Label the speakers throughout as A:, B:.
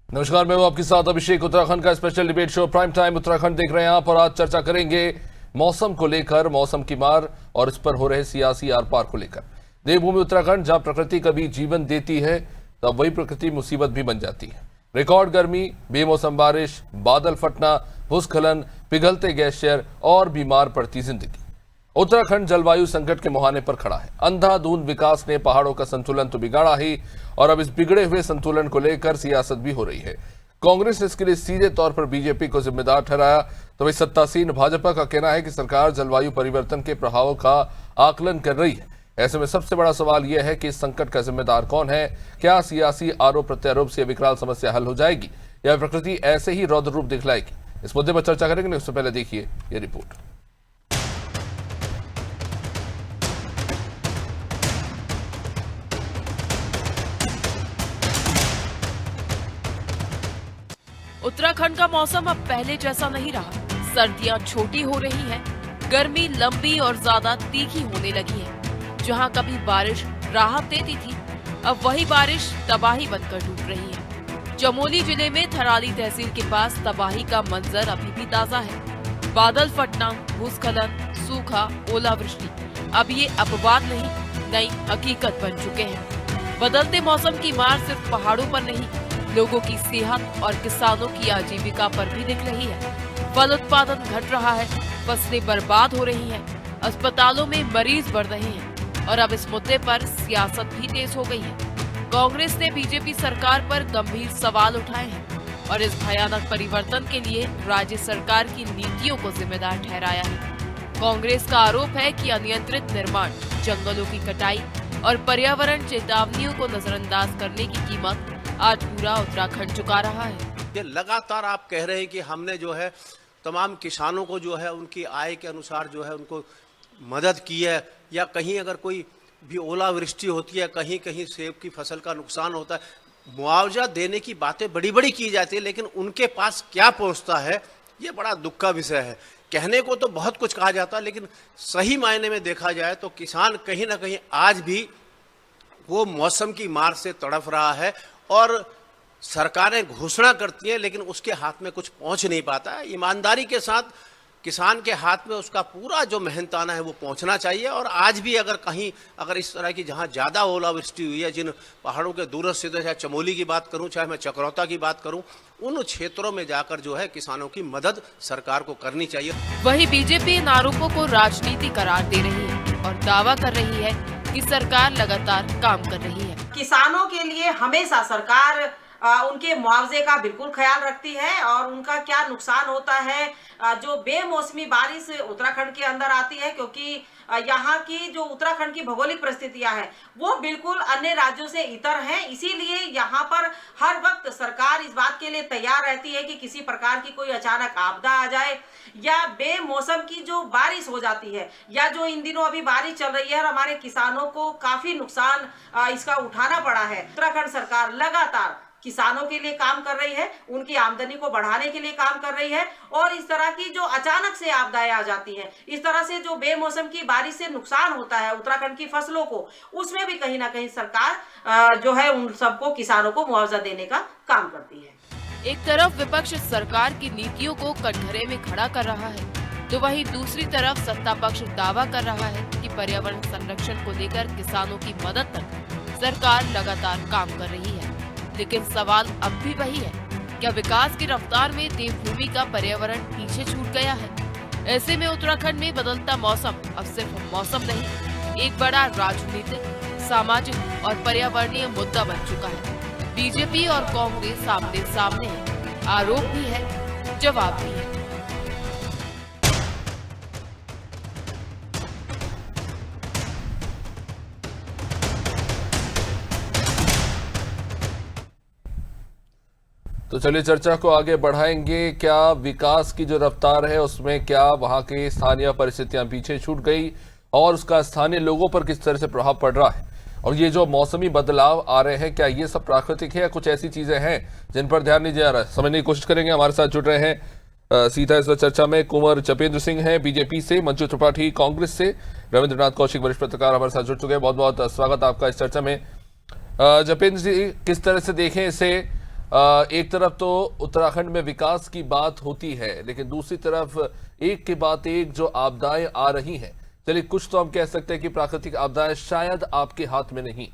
A: नमस्कार, मैं हूं आपके साथ अभिषेक। उत्तराखंड का special debate show prime time Uttarakhand देख रहे हैं आप, और आज चर्चा करेंगे मौसम को लेकर, मौसम की मार और इस पर हो रहे सियासी आर पार को लेकर। देवभूमि उत्तराखंड, जहां प्रकृति कभी जीवन देती है तब वही प्रकृति मुसीबत भी बन जाती है। रिकॉर्ड गर्मी, बेमौसम बारिश, बादल फटना, भूस्खलन, पिघलते ग्लेशियर और बीमार पड़ती जिंदगी। उत्तराखंड जलवायु संकट के मुहाने पर खड़ा है। अंधाधुंध विकास ने पहाड़ों का संतुलन तो बिगाड़ा ही, और अब इस बिगड़े हुए संतुलन को लेकर सियासत भी हो रही है। कांग्रेस ने इसके लिए सीधे तौर पर बीजेपी को जिम्मेदार ठहराया, तो वही सत्तासीन भाजपा का कहना है कि सरकार जलवायु परिवर्तन के प्रभावों का आकलन कर रही है। ऐसे में सबसे बड़ा सवाल यह है कि इस संकट का जिम्मेदार कौन है? क्या सियासी आरोप प्रत्यारोप से विकराल समस्या हल हो जाएगी, या प्रकृति ऐसे ही रौद्र रूप दिखलाएगी? इस मुद्दे पर चर्चा करेंगे, उससे पहले देखिए ये रिपोर्ट।
B: उत्तराखंड का मौसम अब पहले जैसा नहीं रहा। सर्दियां छोटी हो रही हैं, गर्मी लंबी और ज्यादा तीखी होने लगी है। जहां कभी बारिश राहत देती थी, अब वही बारिश तबाही बनकर टूट रही है। चमोली जिले में थराली तहसील के पास तबाही का मंजर अभी भी ताजा है। बादल फटना, भूस्खलन, सूखा, ओलावृष्टि अब ये अपवाद नहीं, नई हकीकत बन चुके हैं। बदलते मौसम की मार सिर्फ पहाड़ों पर नहीं, लोगों की सेहत और किसानों की आजीविका पर भी दिख रही है। फल उत्पादन घट रहा है, फसलें बर्बाद हो रही हैं, अस्पतालों में मरीज बढ़ रहे हैं, और अब इस मुद्दे पर सियासत भी तेज हो गई है। कांग्रेस ने बीजेपी सरकार पर गंभीर सवाल उठाए हैं और इस भयानक परिवर्तन के लिए राज्य सरकार की नीतियों को जिम्मेदार ठहराया है। कांग्रेस का आरोप है कि अनियंत्रित निर्माण, जंगलों की कटाई और पर्यावरण चेतावनियों को नजरअंदाज करने की कीमत आज पूरा उत्तराखंड चुका रहा है।
C: ये लगातार आप कह रहे हैं कि हमने जो है तमाम किसानों को जो है उनकी आय के अनुसार जो है उनको मदद की है, या कहीं अगर कोई भी ओलावृष्टि होती है, कहीं कहीं सेब की फसल का नुकसान होता है, मुआवजा देने की बातें बड़ी बड़ी की जाती है, लेकिन उनके पास क्या पहुंचता है ये बड़ा दुख का विषय है। कहने को तो बहुत कुछ कहा जाता है, लेकिन सही मायने में देखा जाए तो किसान कहीं ना कहीं आज भी वो मौसम की मार से तड़फ रहा है, और सरकारें घोषणा करती हैं लेकिन उसके हाथ में कुछ पहुंच नहीं पाता है। ईमानदारी के साथ किसान के हाथ में उसका पूरा जो मेहनताना है वो पहुंचना चाहिए। और आज भी अगर इस तरह की जहां ज़्यादा ओलावृष्टि हुई है, जिन पहाड़ों के दूरस्थ क्षेत्र, चाहे चमोली की बात करूं, चाहे मैं चकरौता की बात करूं, उन क्षेत्रों में जाकर जो है किसानों की मदद सरकार को करनी चाहिए।
B: वही बीजेपी इन आरोपों को राजनीति करार दे रही है और दावा कर रही है कि सरकार लगातार काम कर रही है।
D: किसानों के लिए हमेशा सरकार उनके मुआवजे का बिल्कुल ख्याल रखती है, और उनका क्या नुकसान होता है जो बेमौसमी बारिश उत्तराखंड के अंदर आती है, क्योंकि यहाँ की जो उत्तराखंड की भौगोलिक परिस्थितियां हैं वो बिल्कुल अन्य राज्यों से इतर हैं। इसीलिए यहाँ पर हर वक्त सरकार इस बात के लिए तैयार रहती है कि किसी प्रकार की कोई अचानक आपदा आ जाए, या बेमौसम की जो बारिश हो जाती है, या जो इन दिनों अभी बारिश चल रही है और हमारे किसानों को काफी नुकसान इसका उठाना पड़ा है। उत्तराखंड सरकार लगातार किसानों के लिए काम कर रही है, उनकी आमदनी को बढ़ाने के लिए काम कर रही है, और इस तरह की जो अचानक से आपदाएं आ जाती हैं, इस तरह से जो बेमौसम की बारिश से नुकसान होता है उत्तराखंड की फसलों को, उसमें भी कहीं ना कहीं सरकार जो है उन सबको किसानों को मुआवजा देने का काम करती है।
B: एक तरफ विपक्ष सरकार की नीतियों को कटघरे में खड़ा कर रहा है, तो वहीं दूसरी तरफ सत्ता पक्ष दावा कर रहा है कि पर्यावरण संरक्षण को लेकर किसानों की मदद तक सरकार लगातार काम कर रही है। लेकिन सवाल अब भी वही है, क्या विकास की रफ्तार में देवभूमि का पर्यावरण पीछे छूट गया है? ऐसे में उत्तराखंड में बदलता मौसम अब सिर्फ मौसम नहीं, एक बड़ा राजनीतिक, सामाजिक और पर्यावरणीय मुद्दा बन चुका है। बीजेपी और कांग्रेस आमने सामने है, आरोप भी है, जवाब भी है।
A: तो चलिए चर्चा को आगे बढ़ाएंगे। क्या विकास की जो रफ्तार है उसमें क्या वहां की स्थानीय परिस्थितियां पीछे छूट गई, और उसका स्थानीय लोगों पर किस तरह से प्रभाव पड़ रहा है? और ये जो मौसमी बदलाव आ रहे हैं, क्या ये सब प्राकृतिक है या कुछ ऐसी चीजें हैं जिन पर ध्यान नहीं दिया रहा है? समझने की कोशिश करेंगे। हमारे साथ जुड़ रहे हैं सीधा इस चर्चा में कुंवर जपेंद्र सिंह हैं बीजेपी से, मंजू त्रिपाठी कांग्रेस से, रविंद्रनाथ कौशिक वरिष्ठ पत्रकार हमारे साथ जुड़ चुके हैं। बहुत बहुत स्वागत आपका इस चर्चा में। जपेंद्र जी, किस तरह से देखें इसे? एक तरफ तो उत्तराखंड में विकास की बात होती है, लेकिन दूसरी तरफ एक के बाद एक जो आपदाएं आ रही हैं। चलिए, कुछ तो हम कह सकते हैं कि प्राकृतिक आपदाएं शायद आपके हाथ में नहीं,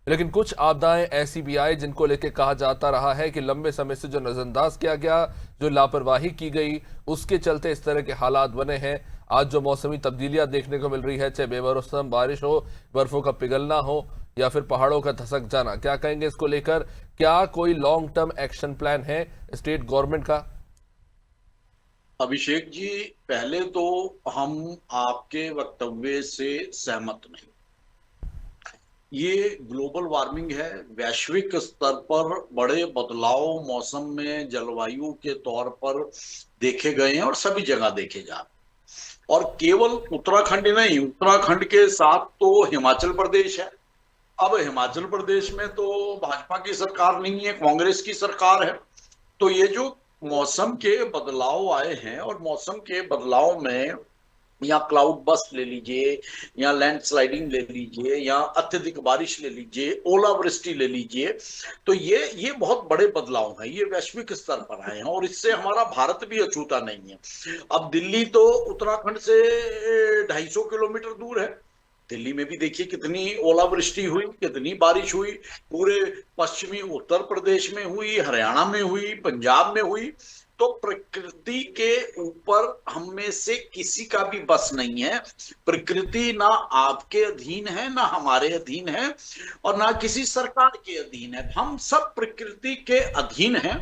A: लेकिन कुछ आपदाएं ऐसी भी आई जिनको लेकर कहा जाता रहा है कि लंबे समय से जो नजरअंदाज किया गया, जो लापरवाही की गई, उसके चलते इस तरह के हालात बने हैं। आज जो मौसमी तब्दीलियां देखने को मिल रही है, चाहे बेमौसम बारिश हो, बर्फों का पिघलना हो या फिर पहाड़ों का धसक जाना, क्या कहेंगे इसको लेकर? क्या कोई लॉन्ग टर्म एक्शन प्लान है स्टेट गवर्नमेंट का?
E: अभिषेक जी, पहले तो हम आपके वक्तव्य से सहमत नहीं। ये ग्लोबल वार्मिंग है, वैश्विक स्तर पर बड़े बदलाव मौसम में जलवायु के तौर पर देखे गए हैं और सभी जगह देखे जा रहे हैं। और केवल उत्तराखंड नहीं, उत्तराखंड के साथ तो हिमाचल प्रदेश है। अब हिमाचल प्रदेश में तो भाजपा की सरकार नहीं है, कांग्रेस की सरकार है। तो ये जो मौसम के बदलाव आए हैं, और मौसम के बदलाव में या क्लाउड बस्ट ले लीजिए, या लैंडस्लाइडिंग ले लीजिए, या अत्यधिक बारिश ले लीजिए, ओलावृष्टि ले लीजिए, तो ये बहुत बड़े बदलाव हैं। ये वैश्विक स्तर पर आए हैं और इससे हमारा भारत भी अछूता नहीं है। अब दिल्ली तो उत्तराखंड से 250 किलोमीटर दूर है। दिल्ली में भी देखिए कितनी ओलावृष्टि हुई, कितनी बारिश हुई, पूरे पश्चिमी उत्तर प्रदेश में हुई, हरियाणा में हुई, पंजाब में हुई। तो प्रकृति के ऊपर हम में से किसी का भी बस नहीं है। प्रकृति ना आपके अधीन है, ना हमारे अधीन है, और ना किसी सरकार के अधीन है। हम सब प्रकृति के अधीन हैं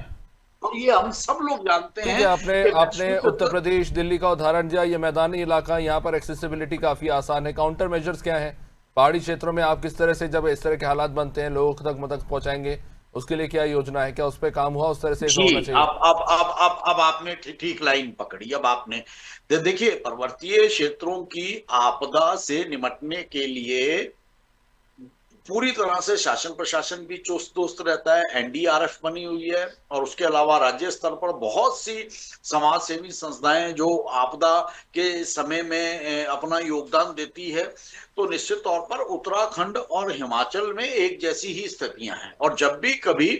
E: और ये हम सब लोग जानते हैं।
A: आपने उत्तर प्रदेश, दिल्ली का उदाहरण दिया। ये मैदानी इलाका, यहाँ पर एक्सेसिबिलिटी काफी आसान है। काउंटर मेजर्स क्या है? पहाड़ी क्षेत्रों में आप किस तरह से, जब इस तरह के हालात बनते हैं, लोगों तक मदद पहुंचाएंगे? उसके लिए क्या योजना है? क्या उस पर काम हुआ? उस तरह से होना चाहिए।
E: अब आपने ठीक लाइन पकड़ी। अब आपने देखिए, पर्वतीय क्षेत्रों की आपदा से निपटने के लिए पूरी तरह से शासन प्रशासन भी चुस्त दुरुस्त रहता है। एनडीआरएफ बनी हुई है, और उसके अलावा राज्य स्तर पर बहुत सी समाज सेवी संस्थाएं जो आपदा के समय में अपना योगदान देती है। तो निश्चित तौर पर उत्तराखंड और हिमाचल में एक जैसी ही स्थितियां हैं। और जब भी कभी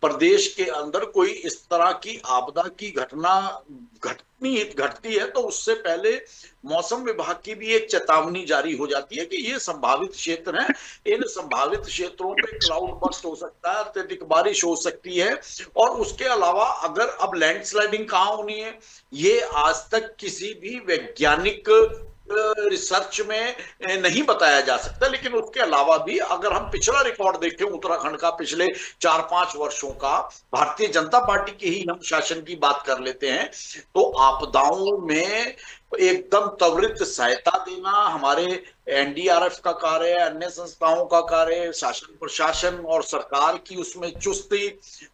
E: प्रदेश के अंदर कोई इस तरह की आपदा की घटना घटती है, तो उससे पहले मौसम विभाग की भी एक चेतावनी जारी हो जाती है कि ये संभावित क्षेत्र हैं, इन संभावित क्षेत्रों पे क्लाउड बस्ट हो सकता है, अत्यधिक बारिश हो सकती है। और उसके अलावा अगर अब लैंडस्लाइडिंग कहाँ होनी है, ये आज तक किसी भी वैज्ञानिक रिसर्च में नहीं बताया जा सकता। लेकिन उसके अलावा भी अगर हम पिछला रिकॉर्ड देखें उत्तराखंड का, पिछले 4-5 वर्षों का, भारतीय जनता पार्टी के ही हम शासन की बात कर लेते हैं, तो आपदाओं में एकदम त्वरित सहायता देना हमारे एनडीआरएफ का कार्य है, अन्य संस्थाओं का कार्य है, शासन प्रशासन और सरकार की उसमें चुस्ती।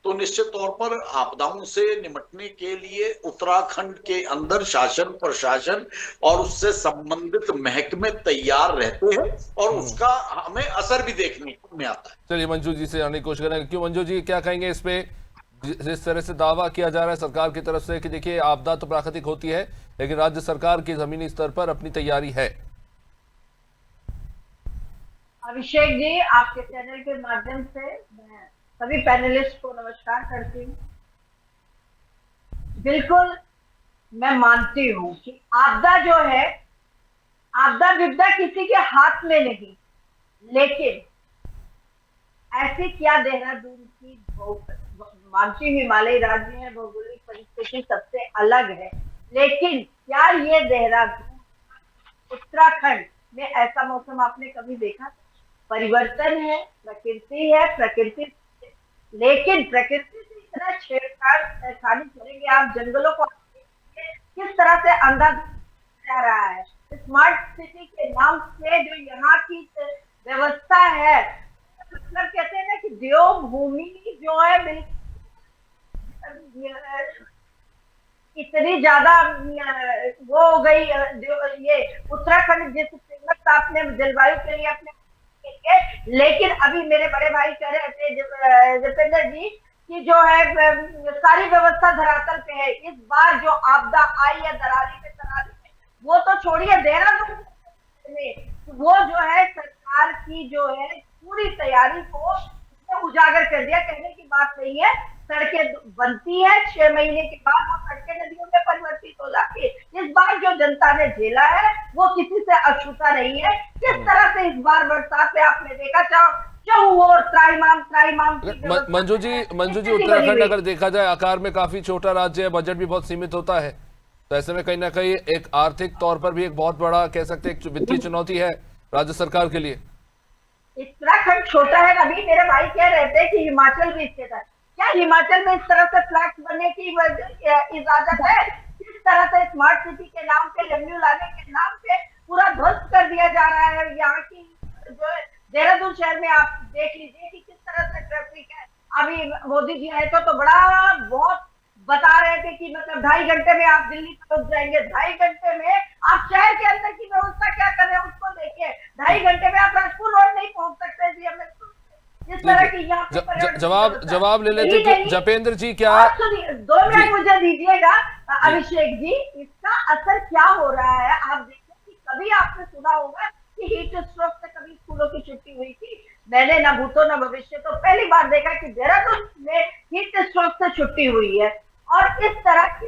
E: तो निश्चित तौर पर आपदाओं से निपटने के लिए उत्तराखंड के अंदर शासन प्रशासन और उससे संबंधित महकमे तैयार रहते हैं, और उसका हमें असर भी देखने को में आता है।
A: चलिए, मंजू जी से जानने की कोशिश करेंगे। क्यों मंजू जी, क्या कहेंगे इस पे? जिस तरह से दावा किया जा रहा है सरकार की तरफ से कि देखिए आपदा तो प्राकृतिक होती है, लेकिन राज्य सरकार की जमीनी स्तर पर अपनी तैयारी है।
F: अभिषेक जी, आपके चैनल के माध्यम से मैं सभी पैनलिस्ट को नमस्कार करती हूँ। बिल्कुल मैं मानती हूँ कि आपदा जो है, आपदा विपदा किसी के हाथ में नहीं, लेकिन ऐसी क्या देहरादून की मानती हूँ हिमालयी राज्य है, भौगोलिक परिस्थिति सबसे अलग है, लेकिन क्या ये देहरादून, उत्तराखंड में ऐसा मौसम आपने कभी देखा? परिवर्तन है, प्रकृति है, प्रकृति, लेकिन प्रकृति से इतना छेड़छाड़ करेंगे आप, जंगलों को किस तरह से अंधा जा रहा है। स्मार्ट सिटी के नाम से जो यहाँ की व्यवस्था है, मतलब कहते हैं ना कि देवभूमि जो है इतनी ज्यादा वो हो गई। ये उत्तराखंड जिस फेमस आपने जलवायु के लिए अपने, लेकिन अभी मेरे बड़े भाई कह रहे थे दीपेंद्र जी कि जो है सारी व्यवस्था धरातल पे है। इस बार जो आपदा आई है दरारी पे वो तो छोड़िए, देहरादून में वो जो है सरकार की जो है पूरी तैयारी को उजागर कर दिया। कहने की बात नहीं है, सड़कें बनती है, 6 महीने के बाद वो सड़कें नदियों में परिवर्तित हो जाती है। इस बार जो जनता ने झेला है वो किसी से अछूता नहीं है। किस तरह से इस बार बरसात में आपने देखा,
A: मंजू जी उत्तराखंड अगर देखा जाए आकार में काफी छोटा राज्य है, बजट भी बहुत सीमित होता है, तो ऐसे में कहीं ना कहीं एक आर्थिक तौर पर भी एक बहुत बड़ा कह सकते हैं एक वित्तीय चुनौती है राज्य सरकार के लिए।
F: उत्तराखंड छोटा है। अभी मेरे भाई कह रहे थे कि हिमाचल भी इसके साथ, क्या हिमाचल में इस तरह से फ्लैट्स बनने की इजाजत है? किस तरह से स्मार्ट सिटी के नाम पे, रेवेन्यू लाने के नाम पे पूरा ध्वस्त कर दिया जा रहा है। यहाँ की जो देहरादून शहर में आप देख लीजिए कि किस तरह से ट्रैफिक है। अभी मोदी जी आए तो बड़ा बहुत बता रहे थे कि मतलब 2.5 घंटे में आप दिल्ली पहुंच जाएंगे। 2.5 घंटे में आप शहर के अंदर की व्यवस्था क्या कर रहे हैं उसको देखिए। 2.5 घंटे में आप राजपुर रोड नहीं पहुंच सकते। इस तरह की यहाँ
A: जवाब ले लेते जपेंद्र जी। क्या
F: 2 मिनट मुझे दीजिएगा अभिषेक जी, इसका असर क्या हो रहा है आप देखिए कि कभी आपने सुना होगा कि हीट स्ट्रोक से कभी स्कूलों की छुट्टी हुई थी? मैंने ना भूतो ना भविष्य तो पहली बार देखा कि देहरादून में हीट स्ट्रोक से छुट्टी हुई है। और इस तरह की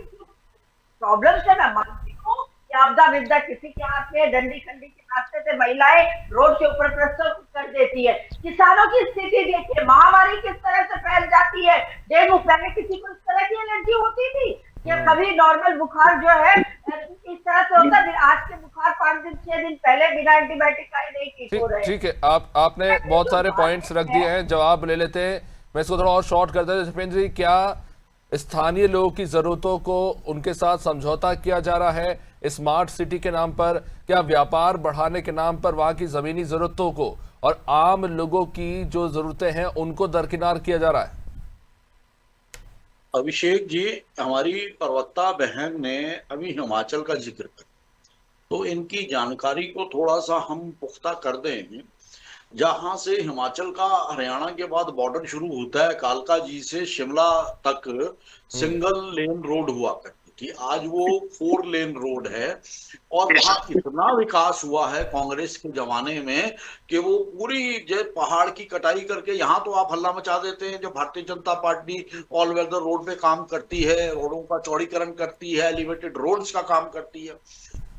F: प्रॉब्लम से मैं मानती हूँ कि आपदा विपदा किसी के हाथ में, डंडी खंडी के रास्ते से महिलाएं रोड के ऊपर प्रसव कर देती है। किसानों की स्थिति देखिए, महामारी किस तरह से फैल जाती है। डेंगू, पहले किसी को इस तरह की एलर्जी होती थी या कभी नॉर्मल बुखार जो है इस तरह से होता है? आज के बुखार 5 दिन 6 दिन पहले बिना एंटीबायोटिक का ही नहीं ठीक हो रहे।
A: ठीक है, आपने बहुत सारे पॉइंट्स रख दिए हैं, जवाब ले लेते हैं। मैं इसको थोड़ा और शॉर्ट कर देता हूं। जसपेंद्र जी, क्या स्थानीय लोगों की जरूरतों को उनके साथ समझौता किया जा रहा है स्मार्ट सिटी के नाम पर? क्या व्यापार बढ़ाने के नाम पर वहां की जमीनी जरूरतों को और आम लोगों की जो जरूरतें हैं उनको दरकिनार किया जा रहा है?
E: अभिषेक जी, हमारी प्रवक्ता बहन ने अभी हिमाचल का जिक्र कर, तो इनकी जानकारी को थोड़ा सा हम पुख्ता कर दें। जहां से हिमाचल का हरियाणा के बाद बॉर्डर शुरू होता है, कालका जी से शिमला तक सिंगल लेन रोड हुआ करती थी, आज वो 4 लेन रोड है। और वहां इतना विकास हुआ है कांग्रेस के जमाने में कि वो पूरी जो पहाड़ की कटाई करके यहाँ तो आप हल्ला मचा देते हैं। जो Bharatiya Janata party all weather road पे काम करती है, रोडों का चौड़ीकरण करती है, एलिवेटेड रोड्स का काम करती है।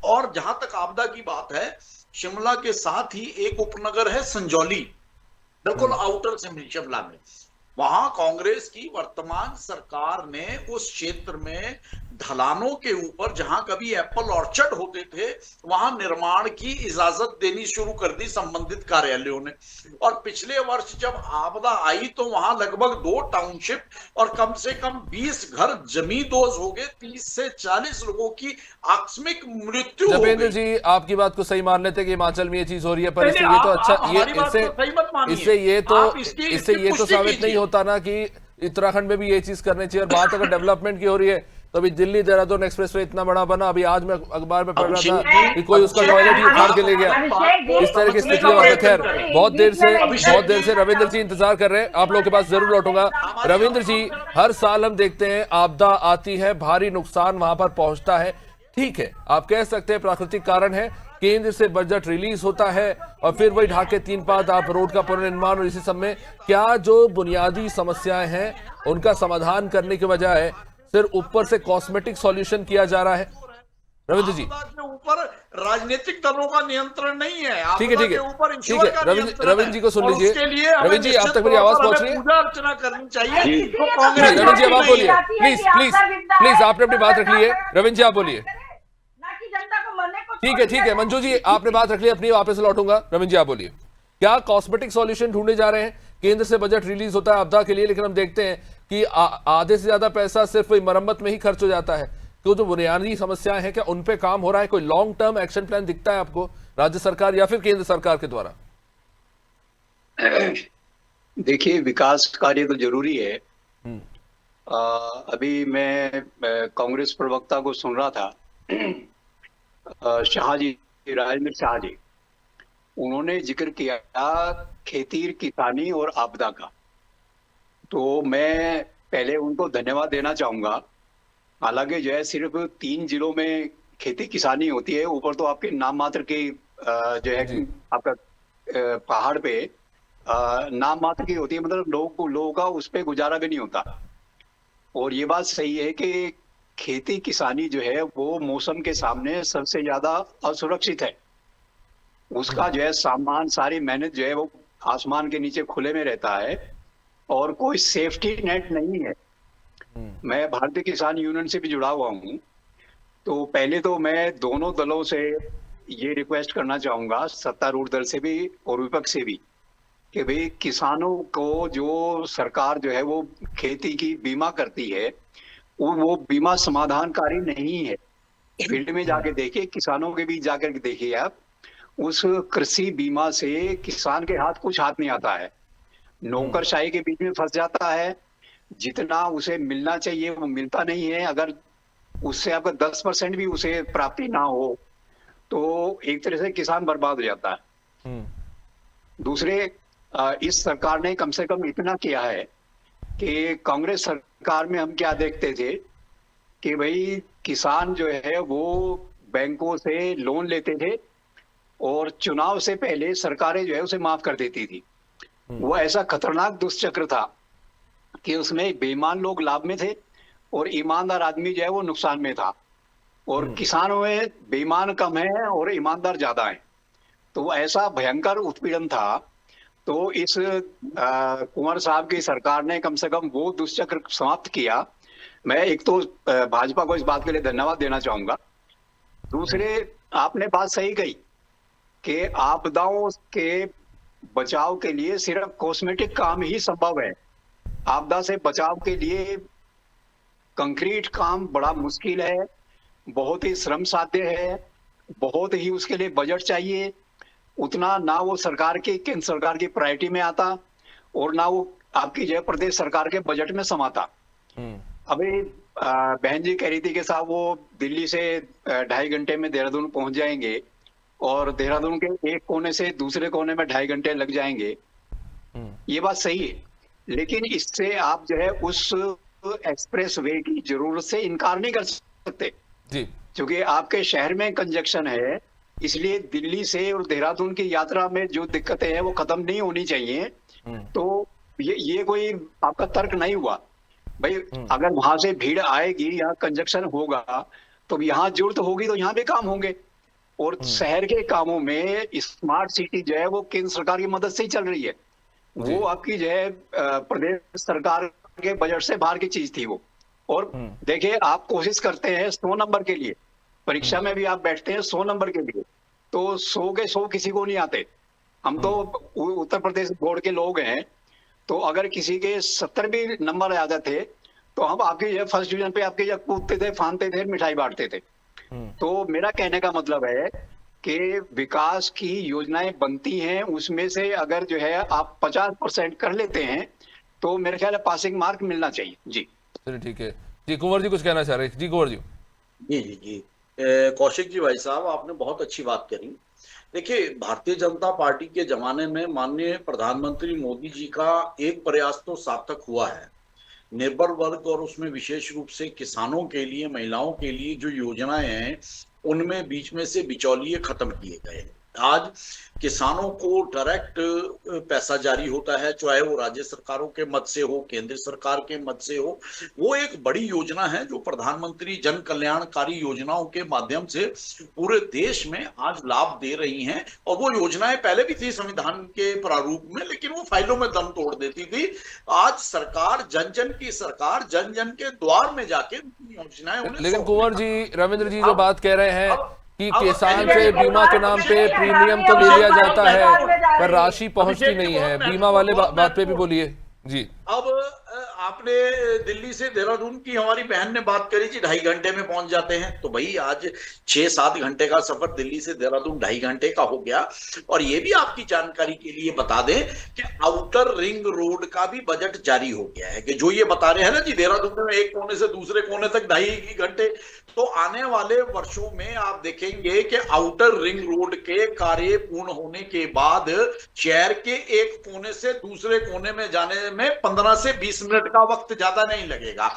E: और जहां तक आपदा की बात है, शिमला के साथ ही एक उपनगर है संजौली, बिल्कुल आउटर शिमला में। वहां कांग्रेस की वर्तमान सरकार ने उस क्षेत्र में ढलानों के ऊपर जहां कभी एप्पल ऑर्चर्ड होते थे वहां निर्माण की इजाजत देनी शुरू कर दी संबंधित कार्यालयों ने। और पिछले वर्ष जब आपदा आई तो वहां लगभग 2 टाउनशिप और कम से कम 20 घर जमींदोज हो गए, 30 से 40 लोगों की आकस्मिक मृत्यु हो गई।
A: जपेंद्र जी, आपकी बात को सही मान लेते कि हिमाचल में ये चीज हो रही है, पर इससे ये तो अच्छा इससे ये तो साबित नहीं होता ना कि उत्तराखंड में भी ये चीज करनी चाहिए। और बात अगर डेवलपमेंट की हो रही है तो अभी दिल्ली देहरादून एक्सप्रेसवे इतना बड़ा बना, अभी आज मैं अखबार में पढ़ रहा था कि कोई उसका टॉयलेट ही उखाड़ के ले गया, इस तरह की स्थिति है। खैर, बहुत देर से रविंद्र जी इंतजार कर रहे हैं, आप लोगों के पास जरूर लौटूंगा। रविंद्र जी, हर साल हम देखते हैं आपदा आती है, भारी नुकसान वहां पर पहुंचता है, ठीक है, आप कह सकते हैं प्राकृतिक कारण है, केंद्र से बजट रिलीज होता है और फिर वही ढाके 3 पात आप रोड का पुनर्निर्माण और इसी सब में क्या जो बुनियादी समस्याएं हैं उनका समाधान करने के बजाय सिर्फ ऊपर से कॉस्मेटिक सॉल्यूशन किया जा रहा है? रविंद्र जी,
E: ऊपर राजनीतिक दलों का नियंत्रण नहीं है।
A: ठीक है रविंद्र जी को सुन लीजिए। रविंद्र जी, आप तक मेरी आवाज पहुंच रही है?
E: पूजा अर्चना करनी चाहिए।
A: रविंद्र जी, आप बोलिए प्लीज, आपने अपनी बात रख ली है। रविंद्र जी, आप बोलिए। ठीक है मंजू जी, आपने बात रख ली अपनी, वापस लौटूंगा। रविंद्र जी, आप बोलिए, क्या कॉस्मेटिक सॉल्यूशन ढूंढे जा रहे हैं? केंद्र से बजट रिलीज होता है आपदा के लिए, लेकिन हम देखते हैं कि आधे से ज्यादा पैसा सिर्फ मरम्मत में ही खर्च हो जाता है। तो जो बुनियादी समस्याएं हैं क्या उन पे काम हो रहा है? कोई लॉन्ग टर्म एक्शन प्लान दिखता है आपको राज्य सरकार या फिर केंद्र सरकार के द्वारा?
G: देखिए, विकास कार्य तो जरूरी है। अभी मैं कांग्रेस प्रवक्ता को सुन रहा था, राजेंद्र शाह जी, उन्होंने जिक्र किया खेती, किसानी और आपदा का। तो मैं पहले उनको धन्यवाद देना चाहूंगा। हालांकि जो है सिर्फ 3 जिलों में खेती किसानी होती है, ऊपर तो आपके नाम मात्र की जो है आपका पहाड़ पे नाम मात्र की होती है, मतलब लोगों का उस पे गुजारा भी नहीं होता। और ये बात सही है कि खेती किसानी जो है वो मौसम के सामने सबसे ज्यादा असुरक्षित है। उसका जो है सामान, सारी मेहनत जो है वो आसमान के नीचे खुले में रहता है और कोई सेफ्टी नेट नहीं है। मैं भारतीय किसान यूनियन से भी जुड़ा हुआ हूँ, तो पहले तो मैं दोनों दलों से ये रिक्वेस्ट करना चाहूंगा, सत्तारूढ़ दल से भी और विपक्ष से भी, कि भाई किसानों को जो सरकार जो है वो खेती की बीमा करती है वो बीमा समाधानकारी नहीं है। फील्ड में जाके देखिए, किसानों के बीच जाकर के देखिए आप, उस कृषि बीमा से किसान के कुछ हाथ नहीं आता है, नौकरशाही के बीच में फंस जाता है। जितना उसे मिलना चाहिए वो मिलता नहीं है। अगर उससे आपका 10% भी उसे प्राप्ति ना हो तो एक तरह से किसान बर्बाद हो जाता है। दूसरे, इस सरकार ने कम से कम इतना किया है कि कांग्रेस सरकार में हम क्या देखते थे कि भाई किसान जो है वो बैंकों से लोन लेते थे और चुनाव से पहले सरकारें जो है उसे माफ कर देती थी। वो ऐसा खतरनाक दुष्चक्र था कि उसमें बेईमान लोग लाभ में थे और ईमानदार आदमी जो है वो नुकसान में था, और किसानों में बेईमान कम है और ईमानदार ज्यादा है। तो ऐसा भयंकर उत्पीड़न था। तो इस कुंवर साहब की सरकार ने कम से कम वो दुष्चक्र समाप्त किया। मैं एक तो भाजपा को इस बात के लिए धन्यवाद देना चाहूंगा। दूसरे, आपने बात सही कही कि आपदाओं के बचाव के लिए सिर्फ कॉस्मेटिक काम ही संभव है। आपदा से बचाव के लिए कंक्रीट काम बड़ा मुश्किल है, बहुत ही श्रम साध्य है, बहुत ही उसके लिए बजट चाहिए। उतना ना वो सरकार की, केंद्र सरकार की प्रायोरिटी में आता और ना वो आपकी जय प्रदेश सरकार के बजट में समाता। अभी बहन जी कह रही थी कि साहब वो दिल्ली से 2.5 घंटे में देहरादून पहुंच जाएंगे और देहरादून के एक कोने से दूसरे कोने में 2.5 घंटे लग जाएंगे। ये बात सही है, लेकिन इससे आप जो है उस एक्सप्रेस वे की जरूरत से इनकार नहीं कर सकते
A: जी,
G: क्योंकि आपके शहर में कंजक्शन है, इसलिए दिल्ली से और देहरादून की यात्रा में जो दिक्कतें हैं वो खत्म नहीं होनी चाहिए। तो ये कोई आपका तर्क नहीं हुआ भाई। अगर वहां से भीड़ आएगी या कंजक्शन होगा तो यहाँ जरूरत होगी तो यहाँ भी काम होंगे। और शहर के कामों में स्मार्ट सिटी जो है वो केंद्र सरकार की मदद से ही चल रही है। वो आपकी जो है प्रदेश सरकार के बजट से बाहर की चीज थी वो। और देखिए, आप कोशिश करते हैं 100 नंबर के लिए, परीक्षा में भी आप बैठते हैं 100 नंबर के लिए, तो 100 के 100 किसी को नहीं आते। हम तो उत्तर प्रदेश बोर्ड के लोग हैं, तो अगर किसी के 70 भी नंबर आ जाते तो हम आपके फर्स्ट डिवीजन पे आपके कूदते थे, फानते थे, मिठाई बांटते थे। तो मेरा कहने का मतलब है कि विकास की योजनाएं बनती हैं, उसमें से अगर जो है आप 50% कर लेते हैं तो मेरे ख्याल है पासिंग मार्क मिलना चाहिए। जी
A: चलिए ठीक है जी। कुंवर जी कुछ कहना चाह रहे जी? कुंवर जी।
E: जी कौशिक जी, भाई साहब आपने बहुत अच्छी बात करी। देखिए, भारतीय जनता पार्टी के जमाने में माननीय प्रधानमंत्री मोदी जी का एक प्रयास तो सार्थक हुआ है। निर्भर वर्ग और उसमें विशेष रूप से किसानों के लिए, महिलाओं के लिए जो योजनाएं हैं उनमें बीच में से बिचौलिए खत्म किए गए। आज किसानों को डायरेक्ट पैसा जारी होता है, चाहे वो राज्य सरकारों के मद से हो, केंद्र सरकार के मद से हो। वो एक बड़ी योजना है जो प्रधानमंत्री जन कल्याणकारी योजनाओं के माध्यम से पूरे देश में आज लाभ दे रही हैं। और वो योजनाएं पहले भी थी संविधान के प्रारूप में, लेकिन वो फाइलों में दम तोड़ देती थी। आज सरकार, जन जन की सरकार, जन जन के द्वार में जाके योजनाएं।
A: लेकिन कुंवर जी, रविंद्र जी जो बात कह रहे हैं कि किसान से बीमा के नाम पे प्रीमियम तो ले लिया जाता है पर राशि पहुंचती नहीं है, बीमा वाले बात पे भी बोलिए जी।
E: अब आपने दिल्ली से देहरादून की हमारी बहन ने बात करी जी, 2.5 घंटे में पहुंच जाते हैं। तो भाई आज 6-7 घंटे का सफर दिल्ली से देहरादून 2.5 घंटे का हो गया। और ये भी आपकी जानकारी के लिए बता दें कि आउटर रिंग रोड का भी बजट जारी हो गया है। कि जो ये बता रहे हैं ना जी, देहरादून में एक कोने से दूसरे कोने तक 2.5 घंटे, तो आने वाले वर्षों में आप देखेंगे कि आउटर रिंग रोड के कार्य पूर्ण होने के बाद शहर के एक कोने से दूसरे कोने में जाने में 15 से 20 मिनट का वक्त ज्यादा नहीं लगेगा।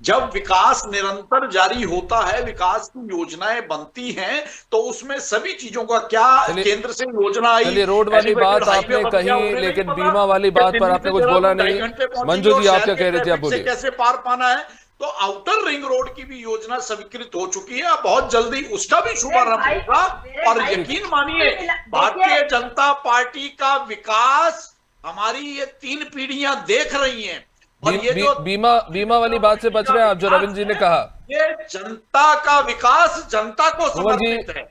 E: जब विकास निरंतर जारी होता है, विकास की योजनाएं बनती हैं, तो उसमें सभी चीजों का क्या केंद्र से योजना आई।
A: चलिए, रोड वाली बात आपने कही, लेकिन बीमा वाली बात पर आपने कुछ बोला नहीं। मंजू जी, आप क्या कह रहे थे, आप बोलिए।
E: कैसे पार पाना है, तो आउटर रिंग रोड की भी योजना स्वीकृत हो चुकी है, बहुत जल्दी उसका भी शुभारंभ होगा। और यकीन मानिए, भारतीय जनता पार्टी का विकास हमारी ये 3 पीढ़ियां देख रही हैं। और ये जो
A: बीमा वाली बात से बच रहे हैं आप, जो रविंद्र जी ने कहा,
E: ये जनता का विकास जनता को समर्पित है।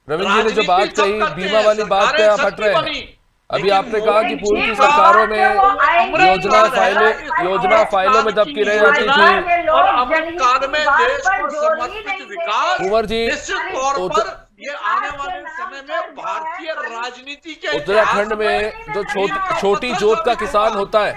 A: रविंद्र जी ने जो बात कही, बीमा वाली बात पे आप हट रहे हैं। अभी आपने कहा कि पूर्व की सरकारों में योजना फाइलों में दबकी रह जाती थी,
E: और अमृत काल में देश को समर्पित विकास
A: कुंवर जी
E: निश्चित तौर पर ये आने वाले समय में भारतीय राजनीति के
A: उत्तराखंड में जो छोटी जोत का किसान होता है,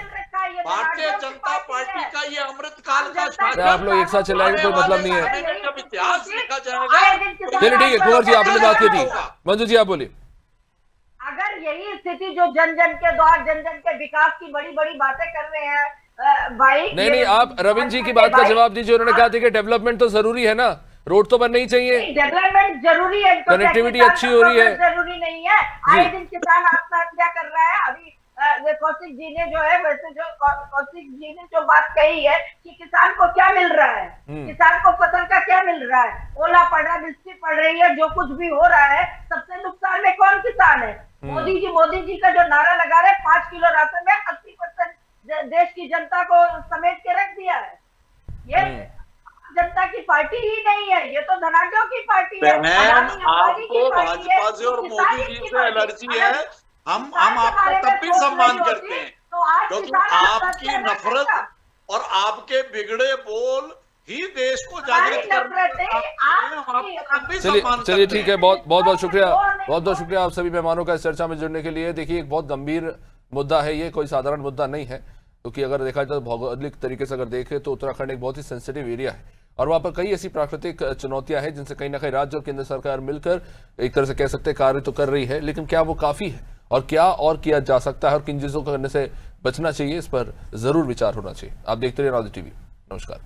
E: भारतीय जनता पार्टी का ये अमृत काल का शासन,
A: आप लोग एक साथ चलाएंगे कोई मतलब नहीं है।
E: जब इतिहास लिखा जाएगा।
A: चलिए ठीक है, कुंवर जी आपने बात की थी, मंजू जी आप बोलिए।
F: अगर यही स्थिति जो जन जन के द्वार, जन जन के विकास की बड़ी बड़ी बातें कर रहे हैं भाई,
A: नहीं, आप रविंद्र जी की बात का जवाब दीजिए। उन्होंने कहा था कि डेवलपमेंट तो जरूरी है ना, रोड तो बनना ही चाहिए,
F: डेवलपमेंट जरूरी है,
A: कनेक्टिविटी अच्छी हो रही है,
F: जरूरी नहीं है। आए दिन किसान आत्महत्या कर रहा है। अभी कौशिक जी ने जो है, वैसे जो कौशिक जी ने जो बात कही है कि किसान को क्या मिल रहा है, किसान को फसल का क्या मिल रहा है, ओला पड़ रहा है, वृष्टि पड़ रही है, जो कुछ भी हो रहा है, सबसे नुकसान में कौन किसान है? मोदी जी का जो नारा लगा रहे 5 किलो राशन में 80% देश की जनता को समेट के रख दिया है। ये जनता की पार्टी ही नहीं है, ये तो धनाढ्यों की पार्टी है।
E: आपको भाजपा से और मोदी जी से एलर्जी है, हम आपका तब भी सम्मान करते हैं, क्योंकि आपकी नफरत और आपके बिगड़े बोल ही देश को जागृत करते हैं।
A: चलिए ठीक है, बहुत शुक्रिया आप सभी मेहमानों का इस चर्चा में जुड़ने के लिए। देखिए, एक बहुत गंभीर मुद्दा है ये, कोई साधारण मुद्दा नहीं है, क्योंकि अगर देखा जाए तो भौगोलिक तरीके से अगर देखें तो उत्तराखंड एक बहुत ही सेंसिटिव एरिया है, और वहां पर कई ऐसी प्राकृतिक चुनौतियां हैं जिनसे कहीं ना कहीं राज्य और केंद्र सरकार मिलकर एक तरह से कह सकते हैं कार्य तो कर रही है, लेकिन क्या वो काफी है, और क्या और किया जा सकता है, और किन चीजों को करने से बचना चाहिए, इस पर जरूर विचार होना चाहिए। आप देखते रहिए राज टीवी। नमस्कार।